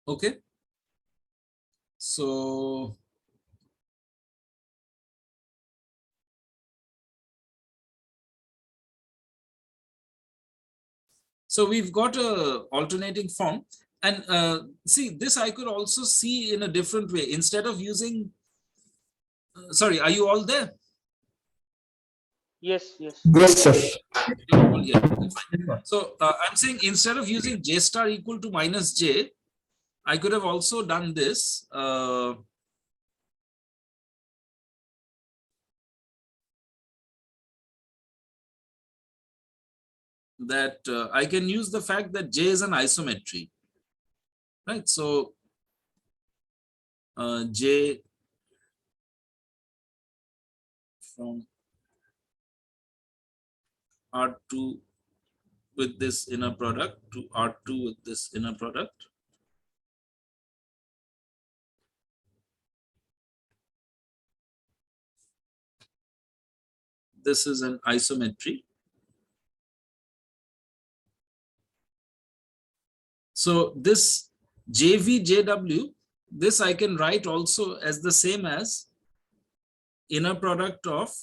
Okay. So we've got a alternating form, and see, this I could also see in a different way. Instead of using, sorry, are you all there? Yes, yes. Yes, sir. You're all here. Okay, fine. So I'm saying instead of using j star equal to minus j, I could have also done this. That I can use the fact that j is an isometry, right? So j from R2 with this inner product to R2 with this inner product. This is an isometry. So this JVJW, this I can write also as the same as inner product of,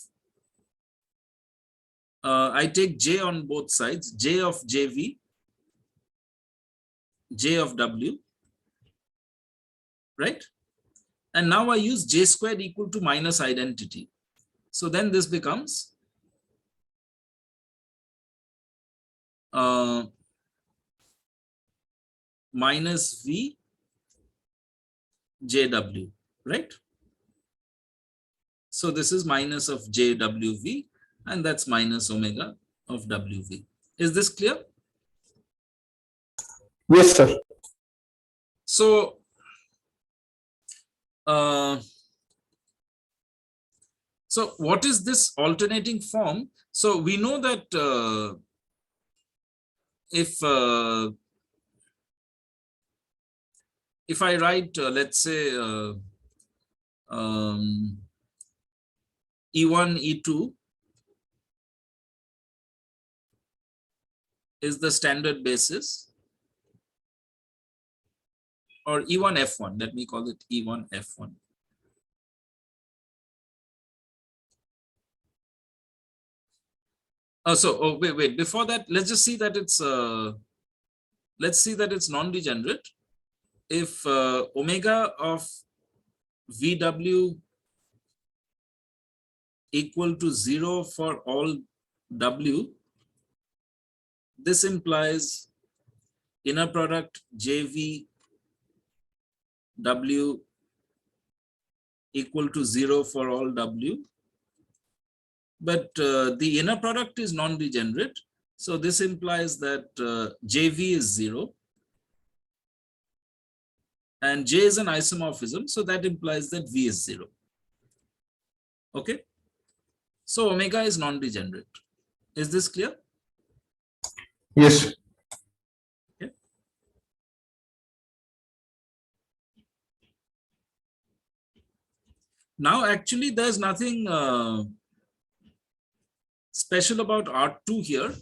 I take j on both sides, j of JV, j of W, right? And now I use j squared equal to minus identity. So then this becomes minus V JW, right? So this is minus of JWV, and that's minus omega of WV. Is this clear? Yes, sir. So so what is this alternating form? So we know that if I write, let's say, E1, E2 is the standard basis, or E1, F1, let me call it E1, F1. Wait, before that, let's just see that it's, non-degenerate. If omega of VW equal to 0 for all W, this implies inner product JV W equal to 0 for all W. But the inner product is non-degenerate. So this implies that JV is 0. And J is an isomorphism. So that implies that V is 0. Okay. So omega is non-degenerate. Is this clear? Yes. Okay. Now, actually, there's nothing special about R2 here.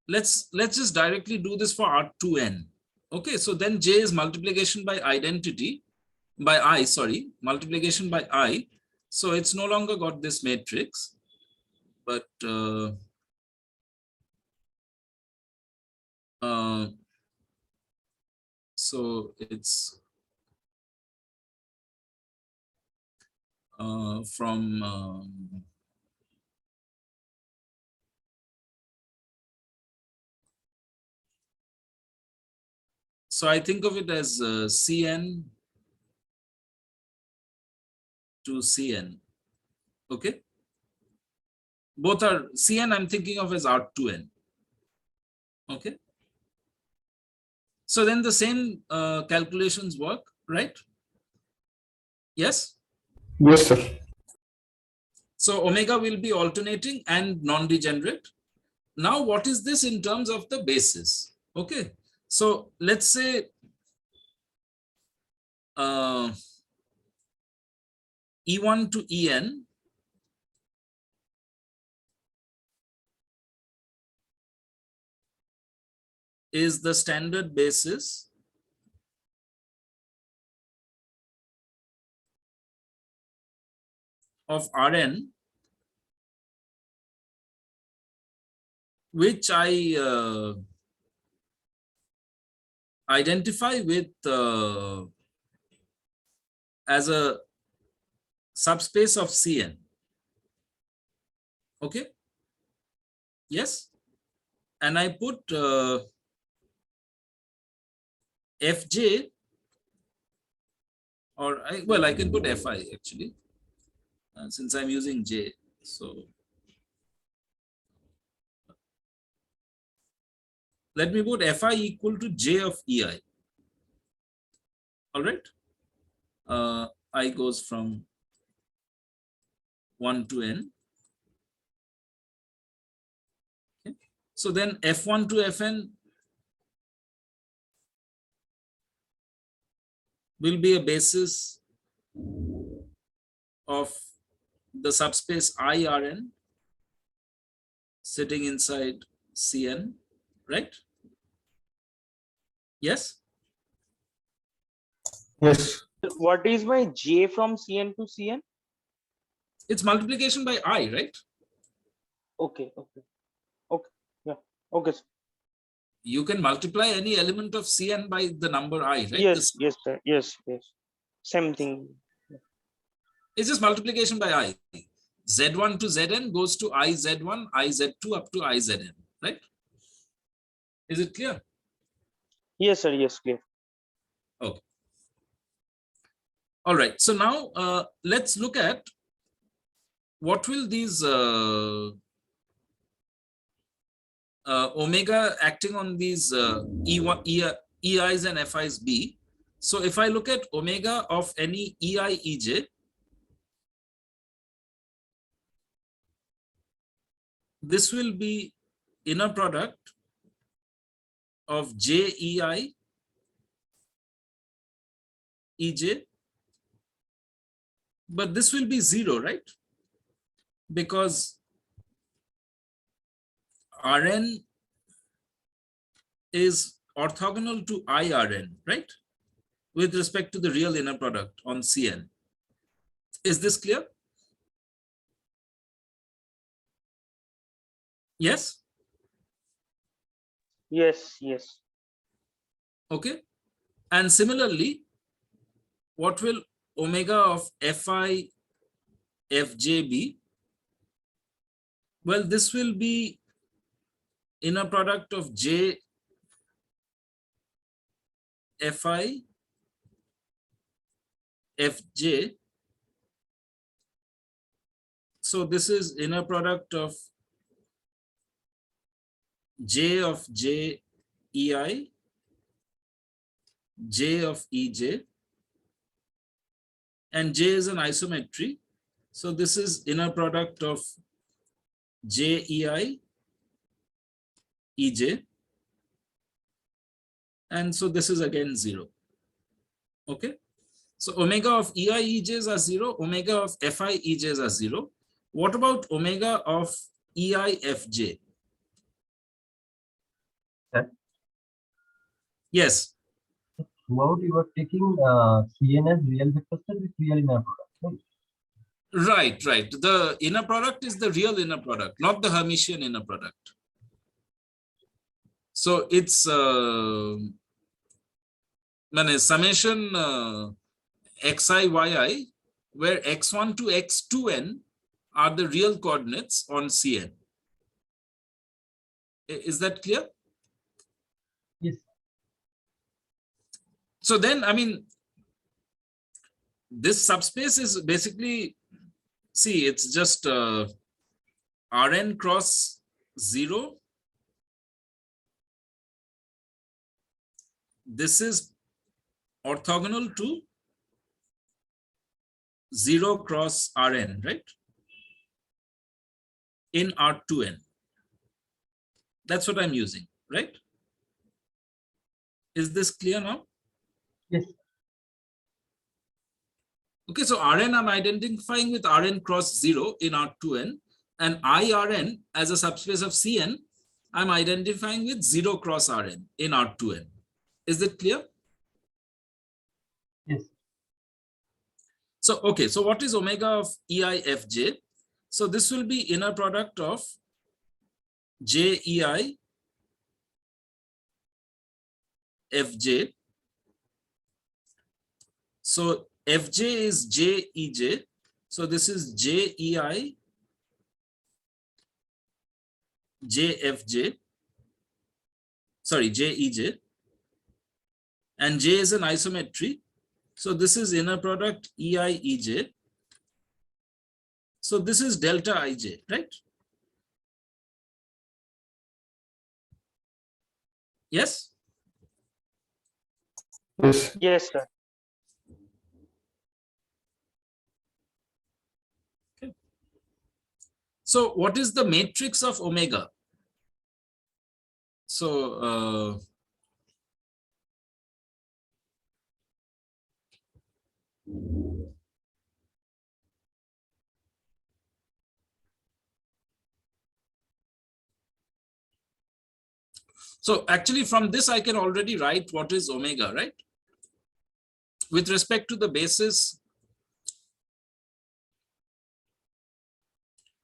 Let's just directly do this for R2n. Okay, so then J is multiplication by identity, by I, sorry, multiplication by I. So it's no longer got this matrix, but so it's from so I think of it as Cn to Cn. Okay. Both are Cn, I'm thinking of as R2n. Okay. So then the same calculations work, right? Yes? Yes, sir. So omega will be alternating and non-degenerate. Now, what is this in terms of the basis? Okay. So let's say E1 to En is the standard basis of Rn, which I identify with as a subspace of Cn. Okay. Yes. And I put Fj, or I can put Fi actually, since I'm using J. So let me put Fi equal to J of Ei. All right. I goes from 1 to n. Okay. So then F1 to Fn will be a basis of the subspace IRn sitting inside Cn, right? Yes? Yes. What is my J from Cn to Cn? It's multiplication by I, right? Okay. Yeah. Okay, sir. You can multiply any element of Cn by the number I, right? Yes, sir. Yes. Same thing. It's just multiplication by I. Z1 to Zn goes to IZ1, IZ2 up to IZn, right? Is it clear? Yes, sir. Yes, clear. Okay. All right. So now let's look at what will these omega acting on these EIs and FIs be. So if I look at omega of any EI, EJ, this will be inner product of JEI, EJ, but this will be 0, right? Because Rn is orthogonal to IRn, right? With respect to the real inner product on Cn. Is this clear? Yes? Yes. Okay. And similarly, what will omega of Fi, Fj be? Well, this will be inner product of J, Fi, Fj. So this is inner product of J of J EI, J of EJ, and J is an isometry. So this is inner product of JEI, EJ, and so this is again 0. Okay. So omega of EI, EJs are 0, omega of FI, EJs are 0. What about omega of EI, FJ? Sir? Yes. Throughout you are taking Cn as real vector set with real inner product, right? Right. The inner product is the real inner product, not the Hermitian inner product. So it's summation xi, yi, where x1 to x2n are the real coordinates on Cn. Is that clear? Yes. So then, I mean, this subspace is basically, see, it's just Rn cross 0. This is orthogonal to 0 cross Rn, right? In R2n. That's what I'm using, right? Is this clear now? Yes. Okay, so Rn I'm identifying with Rn cross 0 in R2n, and IRn as a subspace of Cn I'm identifying with 0 cross Rn in R2n. Is it clear? Yes. So, okay, so what is omega of EIFJ? So this will be inner product of JEI FJ. So FJ is JEJ. So this is JEI JFJ. Sorry, JEJ. And J is an isometry. So this is inner product EIEJ. So this is delta IJ, right? Yes? Yes. Yes, sir. So what is the matrix of omega? So so actually from this I can already write what is omega, right? With respect to the basis.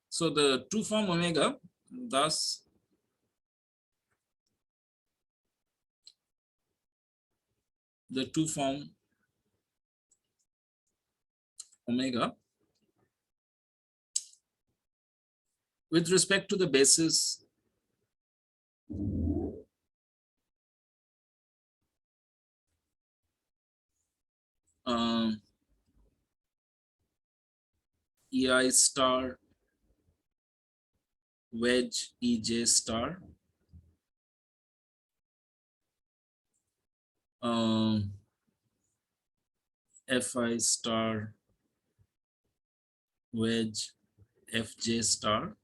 So the two form omega, thus the two form omega with respect to the basis EI star wedge EJ star FI star wedge FJ star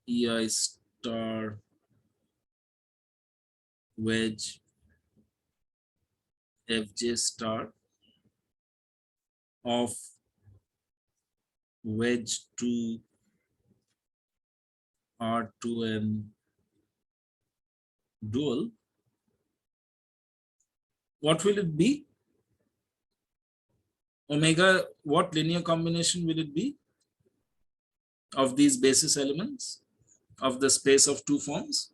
EI star wedge FJ star of wedge to R2n dual. What will it be? Omega, what linear combination will it be of these basis elements of the space of two forms?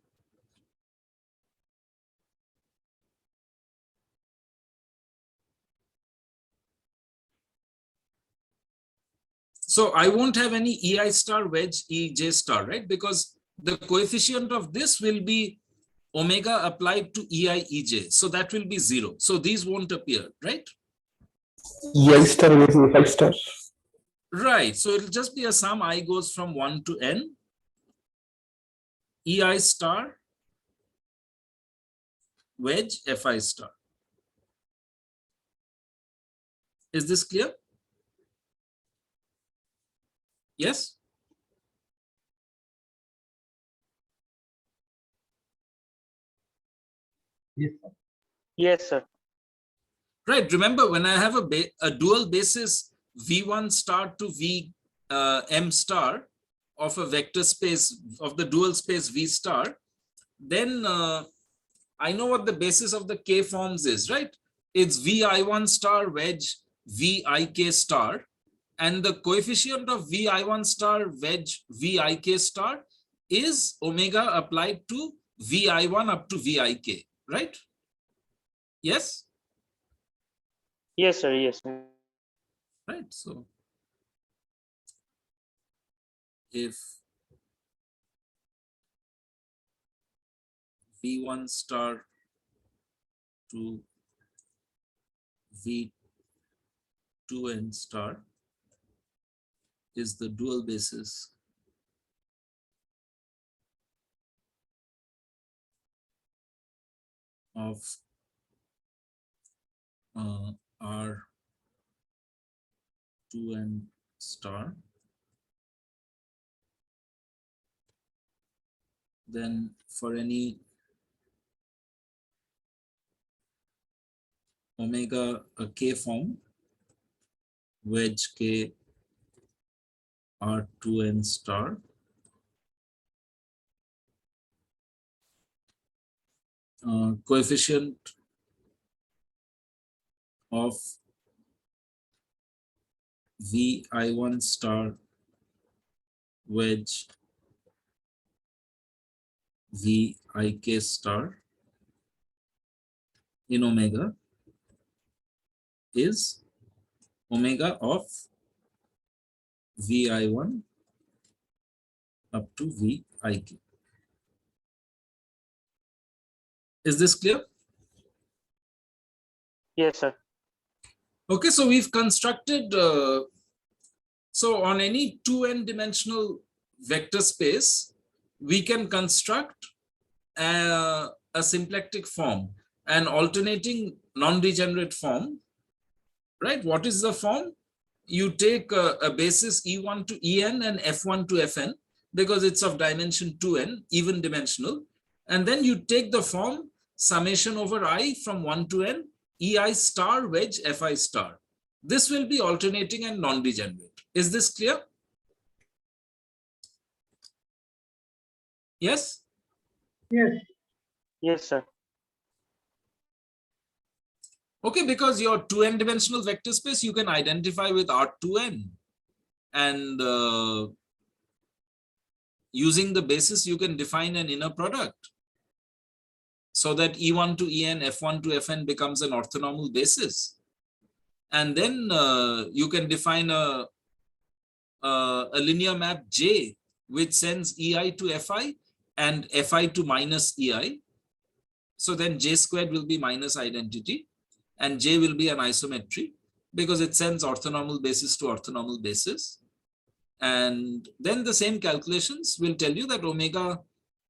So I won't have any EI star wedge EJ star, right? Because the coefficient of this will be omega applied to EI EJ. So that will be 0. So these won't appear, right? EI star versus FI star. Right. So it'll just be a sum. I goes from 1 to n. EI star wedge FI star. Is this clear? Yes? Yes, sir. Yes, sir. Right. Remember, when I have a dual basis V1 star to V M star of a vector space of the dual space V star, then I know what the basis of the K forms is, right? It's VI1 star wedge VIK star, and the coefficient of VI1 star wedge VIK star is omega applied to VI1 up to VIK, right? Yes? Yes, sir. Yes, sir. Right. So if V1 star to V2n star is the dual basis of R2n star, then for any omega K form, wedge K R2n star, coefficient of Vi1 star wedge Vik star in omega is omega of Vi1 up to Vik. Is this clear? Yes, sir. Okay, so we've constructed, so on any 2n dimensional vector space, we can construct a symplectic form, an alternating non-degenerate form, right? What is the form? You take a basis E1 to En and F1 to Fn, because it's of dimension 2n, even dimensional. And then you take the form summation over I from 1 to n, Ei star wedge Fi star. This will be alternating and non-degenerate. Is this clear? Yes? Yes, sir. Okay, because your 2n dimensional vector space you can identify with R2n, and using the basis you can define an inner product, so that E1 to En, F1 to Fn becomes an orthonormal basis. And then you can define a linear map J which sends Ei to Fi and Fi to minus Ei. So then J squared will be minus identity and J will be an isometry because it sends orthonormal basis to orthonormal basis. And then the same calculations will tell you that omega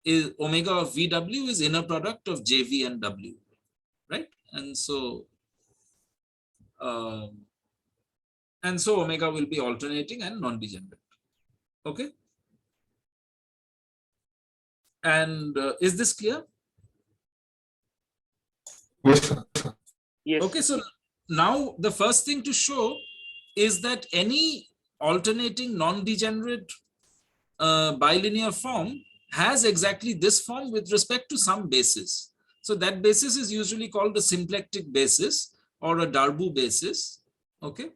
of VW is inner product of JV and W, right? And so omega will be alternating and non-degenerate. Okay. And is this clear? Yes, sir. Yes. Okay, so now the first thing to show is that any alternating non-degenerate bilinear form has exactly this form with respect to some basis. So that basis is usually called a symplectic basis or a Darboux basis. Okay,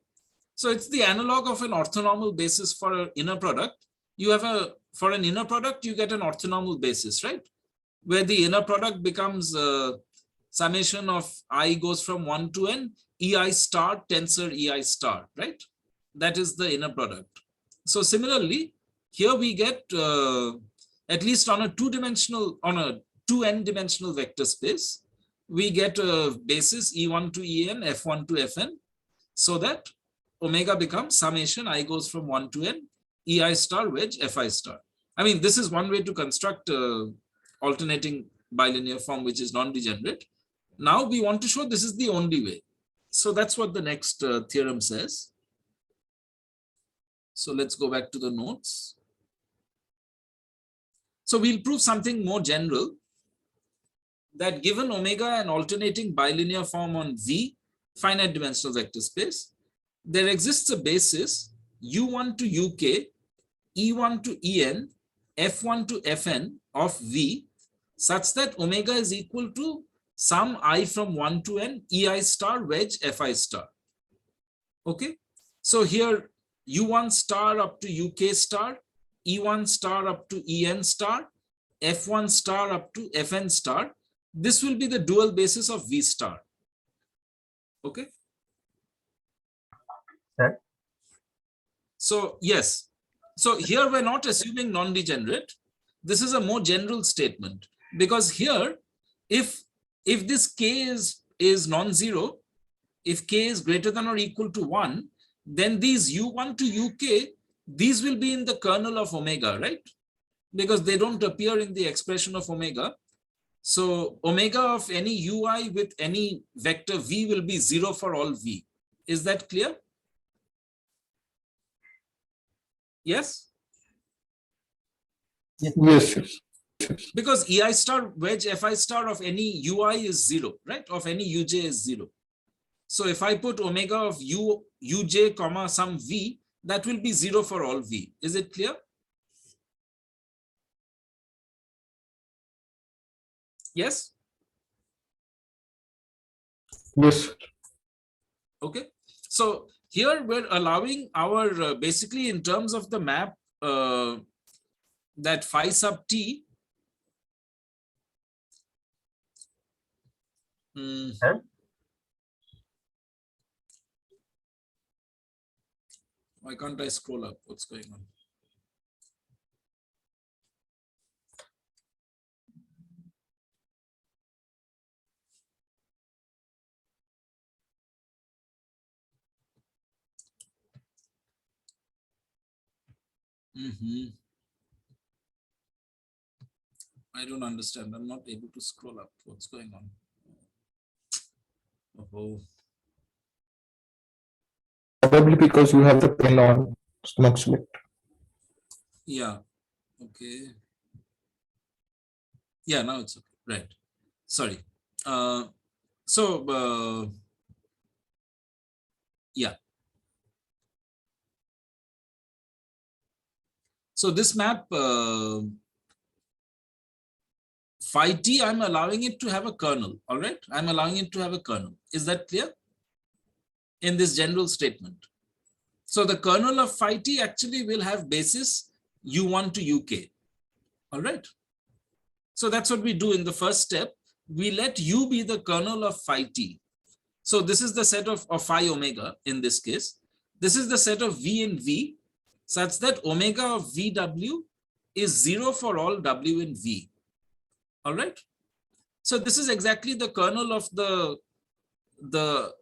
so it's the analog of an orthonormal basis for an inner product. You have for an inner product you get an orthonormal basis, right? Where the inner product becomes summation of I goes from 1 to n, Ei star tensor Ei star, right? That is the inner product. So similarly, here we get at least on a 2n dimensional vector space, we get a basis E1 to En, F1 to Fn, so that omega becomes summation I goes from 1 to n, Ei star wedge Fi star. I mean, this is one way to construct alternating bilinear form which is non-degenerate. Now we want to show this is the only way. So that's what the next theorem says. So let's go back to the notes. So we'll prove something more general, that given omega an alternating bilinear form on V, finite dimensional vector space, there exists a basis U1 to UK, E1 to En, F1 to Fn of V, such that omega is equal to sum I from 1 to n, Ei star wedge Fi star. Okay, so here U1 star up to UK star, E1 star up to En star, F1 star up to Fn star. This will be the dual basis of V star. Okay. Sir? So yes. So here we're not assuming non-degenerate. This is a more general statement, because here, if this k is non-zero, if k is greater than or equal to 1, then these U1 to UK, these will be in the kernel of omega, right? Because they don't appear in the expression of omega. So omega of any ui with any vector v will be 0 for all v. Is that clear? Yes? Yes, yes. Because Ei star wedge Fi star of any ui is 0, right? Of any uj is 0. So if I put omega of uj comma some v, that will be 0 for all v. Is it clear? Yes? Yes, sir. Okay, so here we're allowing our basically in terms of the map that phi sub t. And Why can't I scroll up? What's going on? I don't understand. I'm not able to scroll up. What's going on? Oh, Probably because you have the pen on smoke select. yeah. Okay. Yeah, now it's okay. Right. Sorry. Yeah. So this map phi t, I'm allowing it to have a kernel. All right. I'm allowing it to have a kernel. Is that clear? In this general statement. So the kernel of phi t actually will have basis u1 to uk. All right. So that's what we do in the first step. We let u be the kernel of phi t. So this is the set of phi omega in this case. This is the set of v and v such that omega of vw is 0 for all w in v. All right. So this is exactly the kernel of the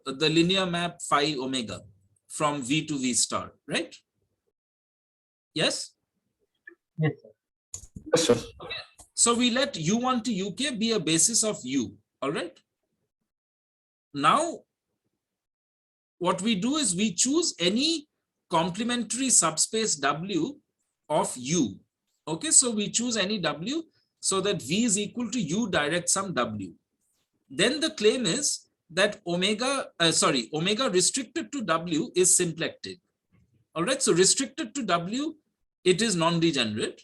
linear map phi omega from v to v star, right? Yes. yes, sir. Yes, sir. So we let u1 to uk be a basis of u. All right. Now, what we do is we choose any complementary subspace w of u. Okay, so we choose any w so that v is equal to u direct sum w. Then the claim is that omega restricted to w is symplectic. All right, so restricted to w, it is non-degenerate,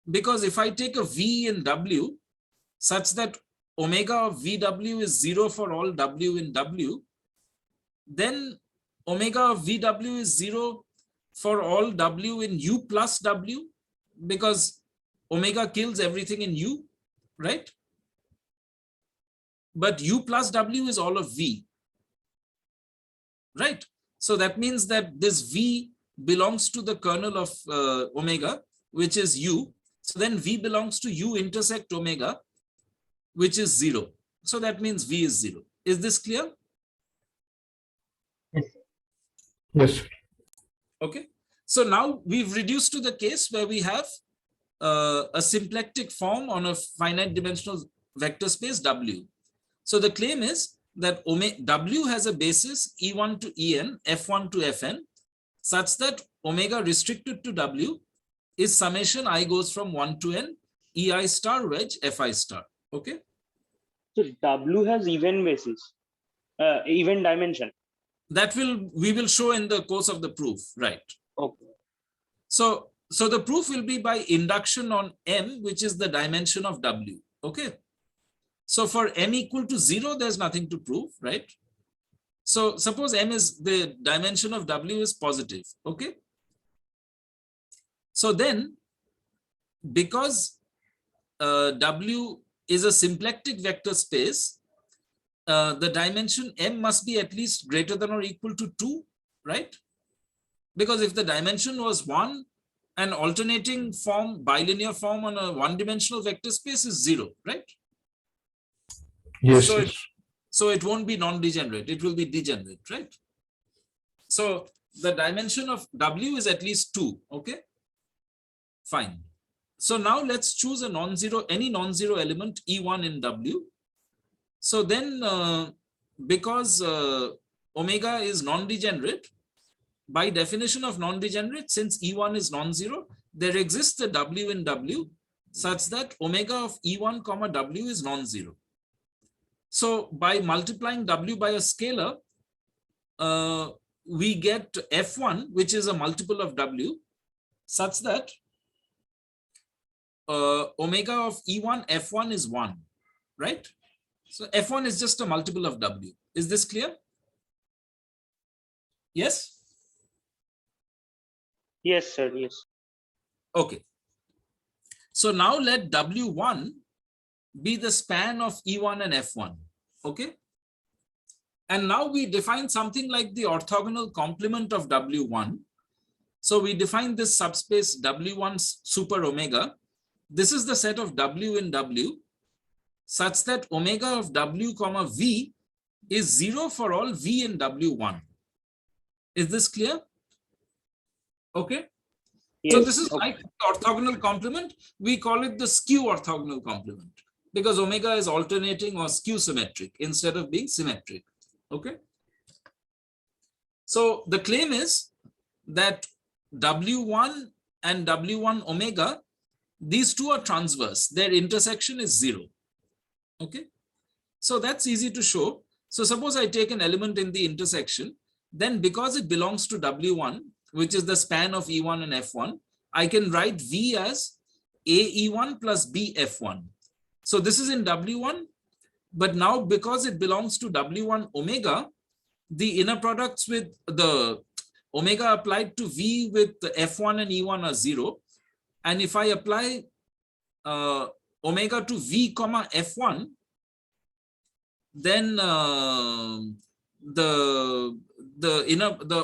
because if I take a v in w such that omega of vw is 0 for all w in w, then omega of vw is 0 for all w in u plus w, because omega kills everything in u, right? But u plus w is all of v, right? So that means that this v belongs to the kernel of omega, which is u. So then v belongs to u intersect omega, which is 0. So that means v is 0. Is this clear? Yes, sir. Yes, sir. Okay. So now we've reduced to the case where we have a symplectic form on a finite dimensional vector space W. So the claim is that W has a basis E1 to En, F1 to Fn, such that omega restricted to W is summation I goes from 1 to N, Ei star wedge Fi star. Okay. So W has even basis, even dimension. That we will show in the course of the proof, right? Okay. So the proof will be by induction on M, which is the dimension of W. Okay. So for M equal to 0, there's nothing to prove, right? So suppose M is the dimension of W is positive. Okay. So then, because W is a symplectic vector space, the dimension M must be at least greater than or equal to 2, right? Because if the dimension was 1, an alternating form, bilinear form on a one-dimensional vector space is 0, right? Yes, So yes. so it won't be non-degenerate, it will be degenerate, right? So the dimension of W is at least 2, okay? Fine. So now let's choose a non-zero, any non-zero element E1 in W. So then because omega is non-degenerate, by definition of non-degenerate, since E1 is non-zero, there exists a W in W such that omega of E1 comma W is non-zero. So by multiplying W by a scalar, we get F1, which is a multiple of W, such that omega of E1, F1 is 1, right? So F1 is just a multiple of W. Is this clear? Yes? Yes, sir. Yes. Okay. So now let W1 be the span of E1 and F1. Okay. And now we define something like the orthogonal complement of W1. So we define this subspace W1 super omega. This is the set of W in W such that omega of W comma V is 0 for all V in W1. Is this clear? Okay. Yes. So this is Okay. like orthogonal complement. We call it the skew orthogonal complement because omega is alternating or skew symmetric instead of being symmetric. Okay. So the claim is that W1 and W1 omega, these two are transverse. Their intersection is 0. Okay. So that's easy to show. So suppose I take an element in the intersection, then because it belongs to W1, which is the span of E1 and F1, I can write V as AE1 plus BF1. So this is in W1, but now because it belongs to W1 omega, the inner products with the omega applied to V with the F1 and E1 are 0. And if I apply omega to V comma F1, then the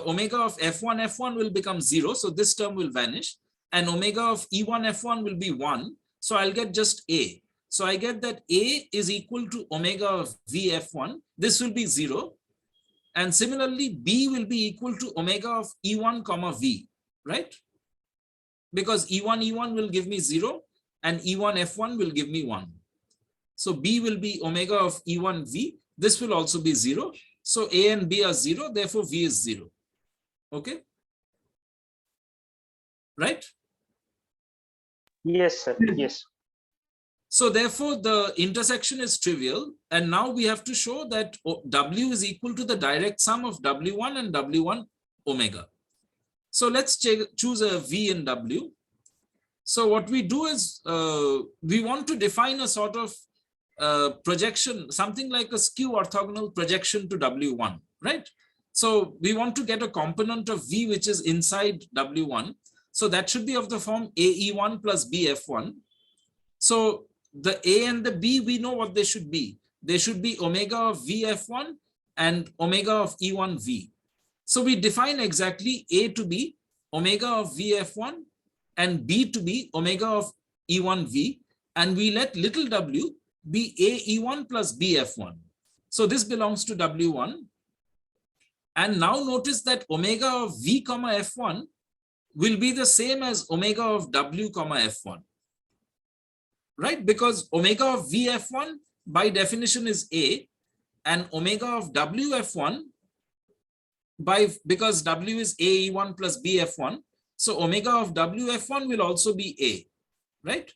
omega of F1 will become 0. So this term will vanish. And omega of E1 F1 will be 1. So I'll get just A. So I get that A is equal to omega of V F1. This will be 0. And similarly, B will be equal to omega of E1 comma V, right? Because E1 will give me 0 and E1 F1 will give me 1. So B will be omega of E1 V. This will also be 0. So A and B are 0. Therefore, V is 0. Okay. Right? Yes, sir. Yes. So therefore, the intersection is trivial. And now we have to show that W is equal to the direct sum of W1 and W1 omega. So let's choose a V in W. So what we do is we want to define a sort of projection, something like a skew orthogonal projection to W1, right? So we want to get a component of V which is inside W1. So that should be of the form AE1 plus BF1. So the A and the B, we know what they should be. They should be omega of VF1 and omega of E1V. So we define exactly A to be omega of VF1 and B to be omega of E1V. And we let little w be AE1 plus BF1. So this belongs to W1. And now notice that omega of V comma F1 will be the same as omega of W comma F1. Right? Because omega of VF1 by definition is A and omega of WF1 because W is AE1 plus BF1. So omega of WF1 will also be A, right?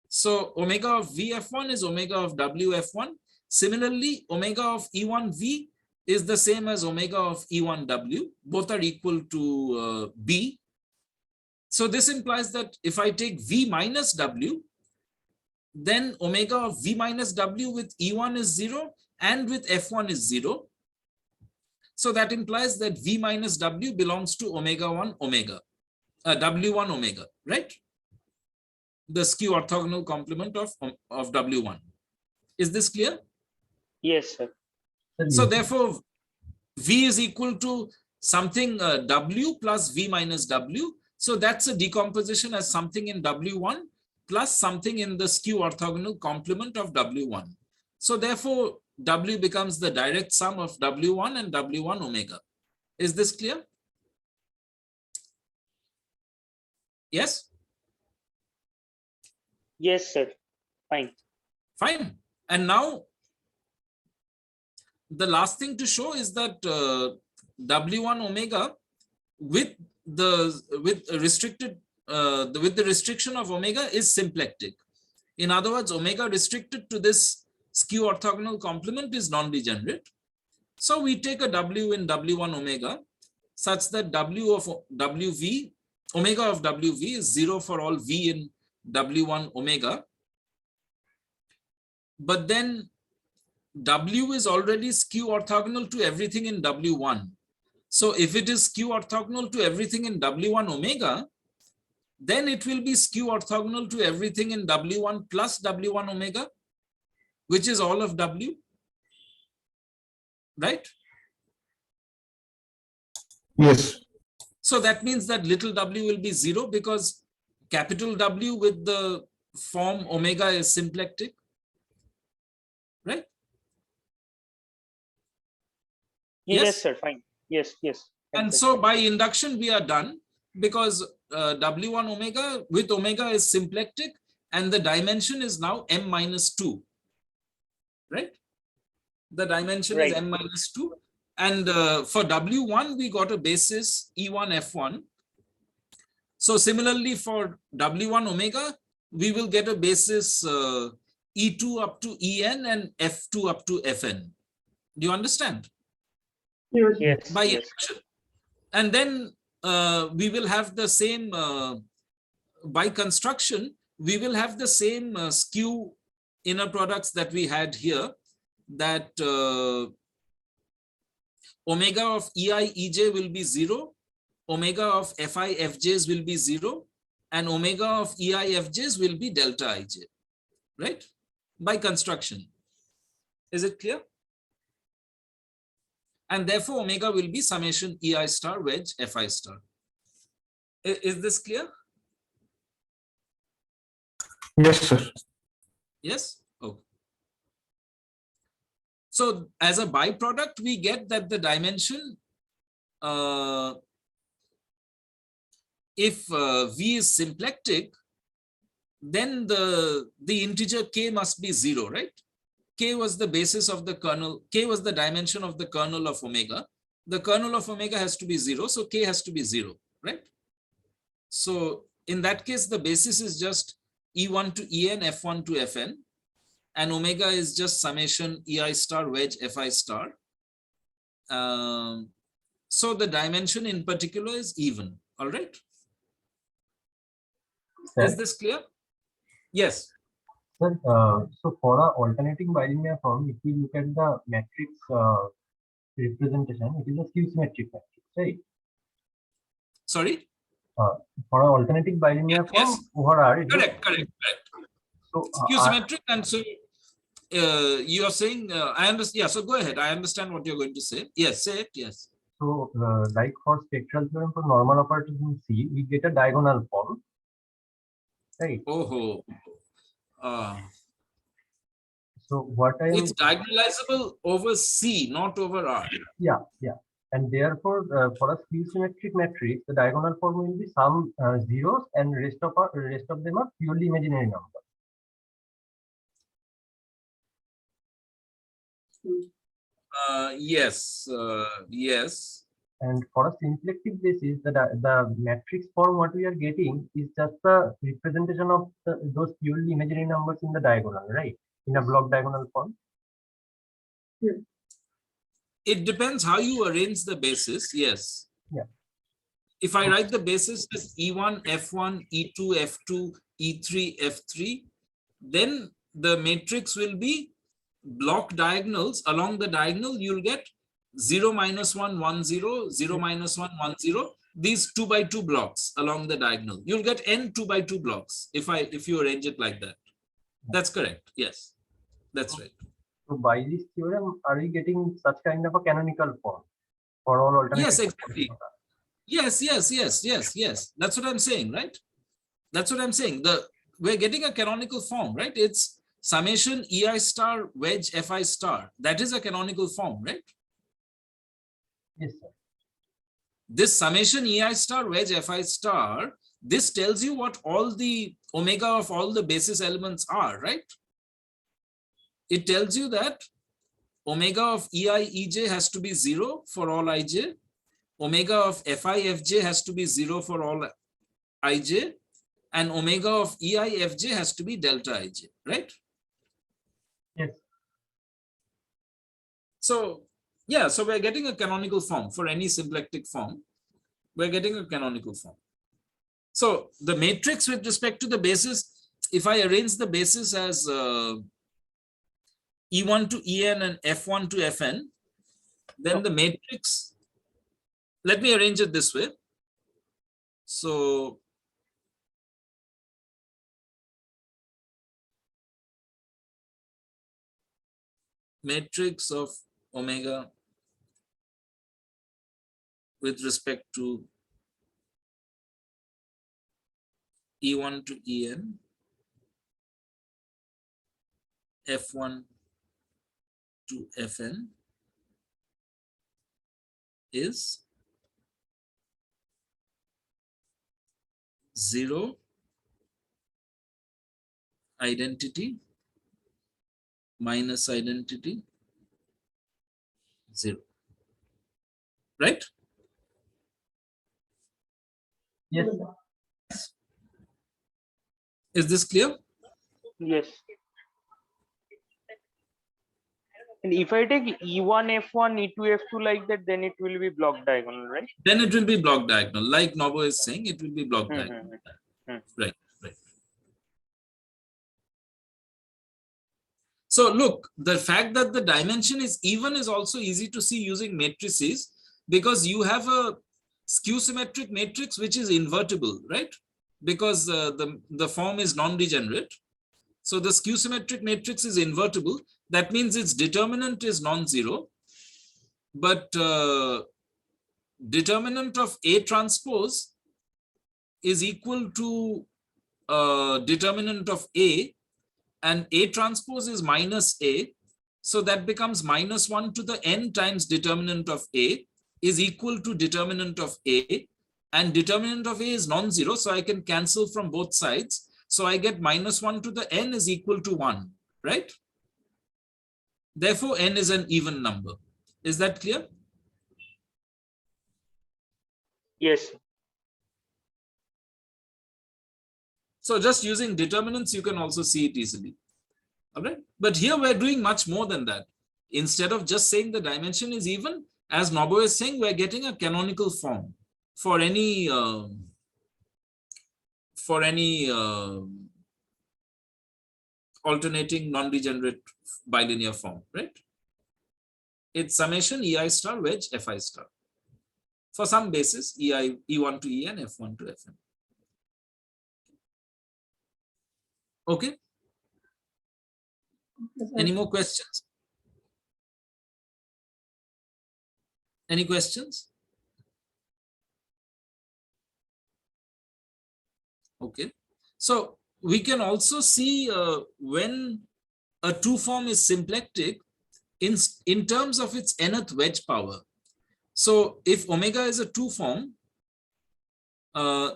So omega of VF1 is omega of WF1. Similarly, omega of E1V is the same as omega of E1W. Both are equal to B. So this implies that if I take V minus W, then omega of V minus W with E1 is 0 and with F1 is 0. So that implies that V minus W belongs to W1 omega, right? The skew orthogonal complement of W1. Is this clear? Yes, sir. So therefore, V is equal to something W plus V minus W. So that's a decomposition as something in W1 plus something in the skew orthogonal complement of W1. So therefore, W becomes the direct sum of W1 and W1 omega. Is this clear? Yes? Yes, sir. Fine. Fine. And now, the last thing to show is that W1 omega with the restriction of omega is symplectic. In other words, omega restricted to this skew orthogonal complement is non-degenerate. So we take a W in W1 omega such that W of WV, omega of WV is 0 for all V in W1 omega. But then W is already skew orthogonal to everything in W1. So if it is skew orthogonal to everything in W1 omega, then it will be skew orthogonal to everything in W1 plus W1 omega, which is all of W, right? Yes. So that means that little w will be 0 because capital W with the form omega is symplectic, right? Yes, Yes. sir. Fine. Yes, yes. And Exactly. so by induction, we are done because W1 omega with omega is symplectic and the dimension is now m minus 2, right? The dimension is Right. m minus 2. And for W1, we got a basis E1, F1. So similarly for W1 omega, we will get a basis E2 up to En and F2 up to Fn. Do you understand? Yes, By yes. induction. And then we will have the same, by construction, we will have the same skew inner products that we had here, that omega of EI, EJ will be 0, omega of FI, FJs will be 0, and omega of EI, FJs will be delta IJ, right? By construction. Is it clear? And therefore, omega will be summation EI star wedge FI star. Is this clear? Yes, sir. Yes? Okay. So as a byproduct, we get that the dimension, if V is symplectic, then the integer K must be 0, right? K was the basis of the kernel, K was the dimension of the kernel of omega. The kernel of omega has to be 0, so K has to be 0, right? So in that case, the basis is just E1 to En, F1 to Fn, and omega is just summation EI star wedge FI star. So the dimension in particular is even, all right? Sir, Is this clear? Yes. sir, so for a alternating bilinear form, if we look at the matrix representation, it is a skew symmetric matrix, right? Sorry? For an alternating bilinear form, Yes. over R, it is Correct. so Skew symmetric, and so you are saying, I understand. Yeah, so go ahead. I understand what you're going to say. Yes, say it. Yes. So, like for spectral theorem for normal operators in C, we get a diagonal form, right? Oh, So what I am, it's diagonalizable over C, not over R. yeah, and therefore for a skew symmetric matrix, the diagonal form will be some zeros, and rest of them are purely imaginary numbers. Yes, yes. And for a symplectic basis, the matrix form what we are getting is just the representation of those purely imaginary numbers in the diagonal, right? In a block diagonal form. It depends how you arrange the basis. Yes. Yeah. If I write the basis as E1, F1, E2, F2, E3, F3, then the matrix will be block diagonals. Along the diagonal, you'll get 0, -1, 1, 0, 0, -1, 1, 0. These 2 by 2 blocks along the diagonal. You'll get n 2 by 2 blocks if you arrange it like that. That's correct. Yes, that's right. So by this theorem, are we getting such kind of a canonical form for all alternative? Yes, exactly. Yes. That's what I'm saying, right? That's what I'm saying. We're getting a canonical form, right? It's summation EI star wedge FI star. That is a canonical form, right? Yes, sir. This summation EI star wedge FI star, this tells you what all the omega of all the basis elements are, right? It tells you that omega of EI EJ has to be 0 for all IJ. Omega of FI FJ has to be 0 for all IJ. And omega of EI FJ has to be delta IJ, right? Yes. So, yeah, so we're getting a canonical form for any symplectic form. We're getting a canonical form. So the matrix with respect to the basis, if I arrange the basis as E1 to En and F1 to Fn, then the matrix, let me arrange it this way. So matrix of omega with respect to E1 to En, F1 to Fn is 0, identity, minus identity, 0. Right? Yes. Is this clear? Yes. And if I take E1, F1, E2, F2 like that, then it will be block diagonal, right? Then it will be block diagonal. Like Nobo is saying, it will be block Mhm, diagonal. mhm. Right, right. So look, the fact that the dimension is even is also easy to see using matrices, because you have a skew symmetric matrix which is invertible, right? Because the form is non-degenerate. So the skew symmetric matrix is invertible. That means its determinant is non-zero, but determinant of A transpose is equal to determinant of A, and A transpose is minus A. So that becomes minus 1 to the n times determinant of A is equal to determinant of A, and determinant of A is non-zero, so I can cancel from both sides. So I get minus 1 to the n is equal to 1, right? Therefore, n is an even number. Is that clear? Yes. So just using determinants, you can also see it easily. All right. But here we're doing much more than that. Instead of just saying the dimension is even, as Nobo is saying, we're getting a canonical form for any alternating non-degenerate bilinear form, right? It's summation ei star wedge fi star for some basis ei e1 to en, f1 to fn. Okay. Any more questions? Any questions? Okay. So we can also see when a two form is symplectic in terms of its nth wedge power. So if omega is a two form,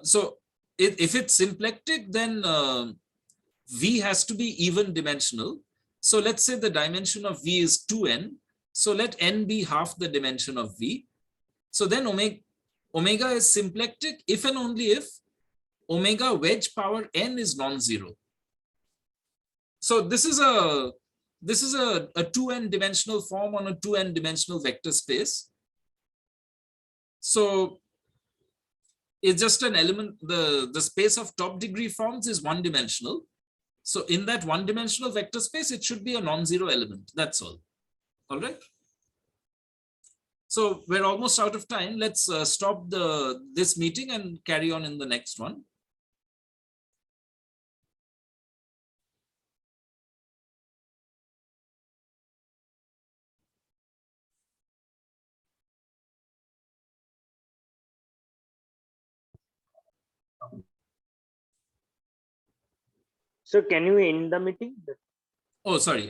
so if it's symplectic, then V has to be even dimensional. So let's say the dimension of V is 2n. So let n be half the dimension of V. So then omega is symplectic if and only if omega wedge power n is non-zero. So this is a 2n dimensional form on a 2n dimensional vector space. So it's just an element, the space of top degree forms is one dimensional. So in that one dimensional vector space, it should be a non-zero element. That's all. All right. So we're almost out of time. Let's stop this meeting and carry on in the next one. So can you end the meeting? Oh, sorry.